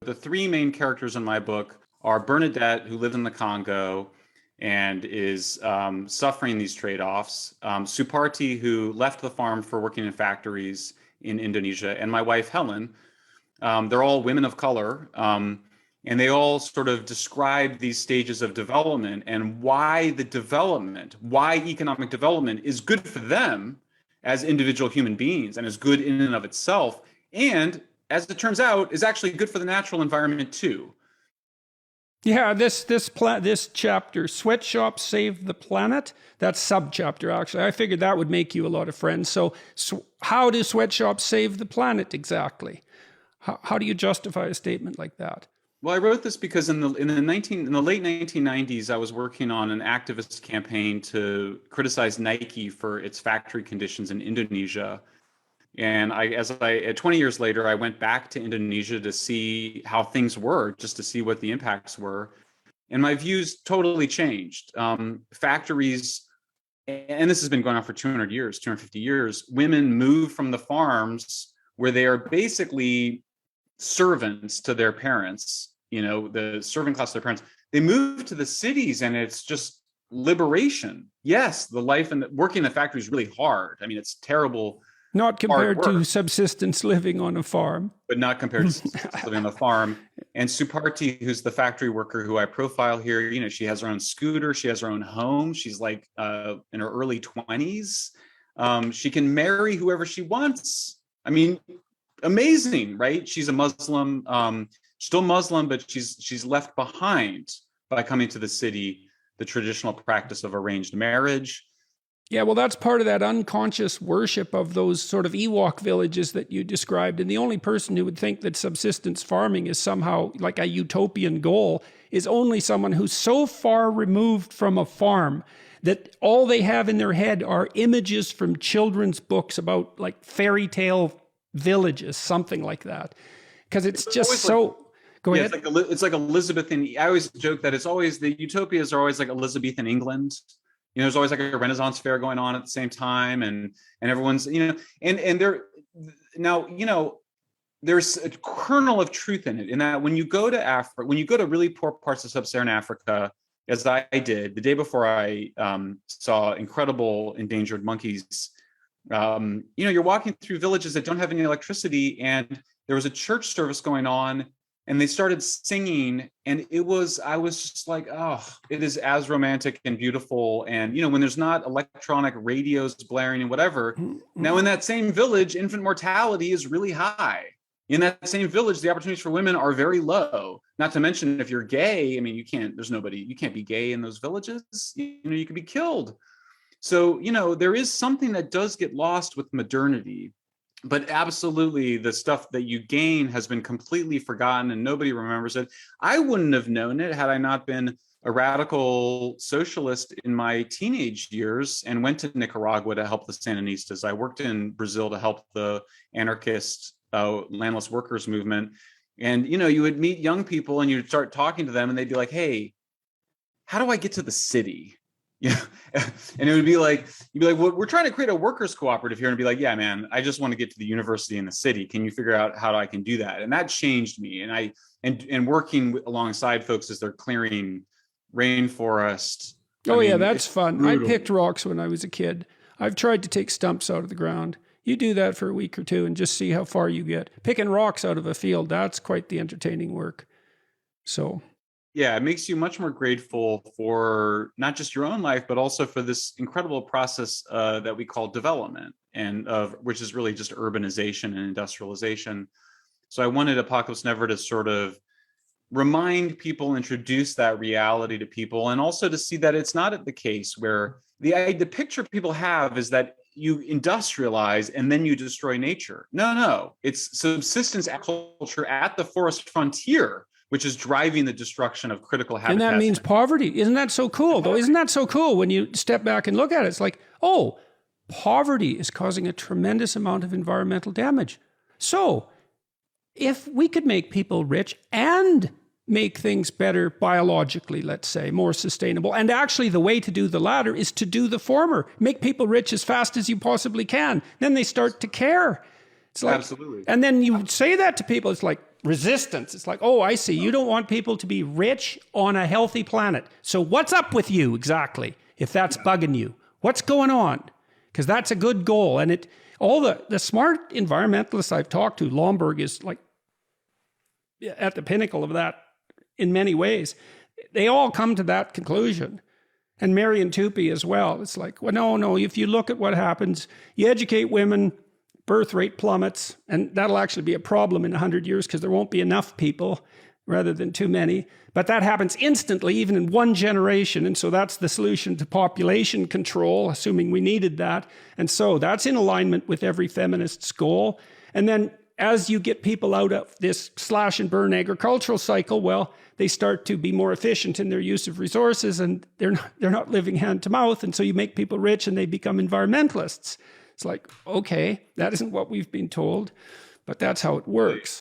The three main characters in my book are Bernadette, who lived in the Congo and is suffering these trade-offs, Suparti, who left the farm for working in factories in Indonesia, and my wife, Helen. They're all women of color, and they all sort of describe these stages of development and why why economic development is good for them as individual human beings and is good in and of itself. And as it turns out, is actually good for the natural environment too. Yeah, this chapter, Sweatshops Save the Planet, that's subchapter actually. I figured that would make you a lot of friends. So how do sweatshops save the planet exactly? How do you justify a statement like that? Well, I wrote this because in the late 1990s, I was working on an activist campaign to criticize Nike for its factory conditions in Indonesia. And 20 years later, I went back to Indonesia to see how things were, just to see what the impacts were. And my views totally changed. Factories, and this has been going on for 200 years, 250 years, women move from the farms where they are basically servants to their parents, the servant class of their parents. They move to the cities and it's just liberation. Yes, the life and working in the factory is really hard. I mean, it's terrible. Not compared to subsistence living on a farm. But not compared to subsistence living on the farm. And Suparti, who's the factory worker who I profile here, she has her own scooter. She has her own home. She's like in her early 20s. She can marry whoever she wants. I mean, amazing, right? She's a Muslim, still Muslim, but she's left behind by coming to the city, the traditional practice of arranged marriage. Yeah, well, that's part of that unconscious worship of those sort of Ewok villages that you described. And the only person who would think that subsistence farming is somehow like a utopian goal is only someone who's so far removed from a farm that all they have in their head are images from children's books about like fairy tale villages, something like that. Because it's just so... Go ahead. It's like Elizabethan. I always joke that it's always, the utopias are always like Elizabethan England. There's always like a Renaissance fair going on at the same time, and everyone's, and there now, there's a kernel of truth in it, in that when you go to Africa, when you go to really poor parts of sub-Saharan Africa, as I did the day before I saw incredible endangered monkeys, you're walking through villages that don't have any electricity, and there was a church service going on, and they started singing, and I was just like, oh, it is as romantic and beautiful. And, when there's not electronic radios blaring and whatever, now in that same village, infant mortality is really high. In that same village, the opportunities for women are very low. Not to mention, if you're gay, I mean, you can't be gay in those villages. You could be killed. So, there is something that does get lost with modernity. But absolutely, the stuff that you gain has been completely forgotten and nobody remembers it. I wouldn't have known it had I not been a radical socialist in my teenage years and went to Nicaragua to help the Sandinistas. I worked in Brazil to help the anarchist landless workers movement. And, you would meet young people and you'd start talking to them and they'd be like, hey, how do I get to the city? Yeah. And it would be like, well, we're trying to create a workers cooperative here, and be like, yeah, man, I just want to get to the university in the city. Can you figure out how I can do that? And that changed me. And working alongside folks as they're clearing rainforest. Yeah, that's fun. Brutal. I picked rocks when I was a kid. I've tried to take stumps out of the ground. You do that for a week or two and just see how far you get. Picking rocks out of a field, that's quite the entertaining work. So... yeah, it makes you much more grateful for not just your own life, but also for this incredible process that we call development, and which is really just urbanization and industrialization. So I wanted Apocalypse Never to sort of remind people, introduce that reality to people, and also to see that it's not the case where the picture people have is that you industrialize and then you destroy nature. No, it's subsistence agriculture at the forest frontier, which is driving the destruction of critical habitats. And that means poverty. Isn't that so cool, though? Isn't that so cool when you step back and look at it? It's like, oh, poverty is causing a tremendous amount of environmental damage. So if we could make people rich and make things better biologically, let's say, more sustainable, and actually the way to do the latter is to do the former. Make people rich as fast as you possibly can. Then they start to care. It's like, Absolutely. and then you say that to people, it's like resistance. It's like, oh, I see. You don't want people to be rich on a healthy planet. So what's up with you exactly? If that's bugging you, what's going on? Because that's a good goal. And all the smart environmentalists I've talked to, Lomborg is like at the pinnacle of that in many ways. They all come to that conclusion. And Marian Tupy as well. It's like, well, no, if you look at what happens, you educate women, birth rate plummets, and that'll actually be a problem in 100 years because there won't be enough people rather than too many. But that happens instantly, even in one generation. And so that's the solution to population control, assuming we needed that. And so that's in alignment with every feminist's goal. And then as you get people out of this slash and burn agricultural cycle, well, they start to be more efficient in their use of resources, and they're not living hand to mouth. And so you make people rich and they become environmentalists. It's like, okay, that isn't what we've been told, but that's how it works.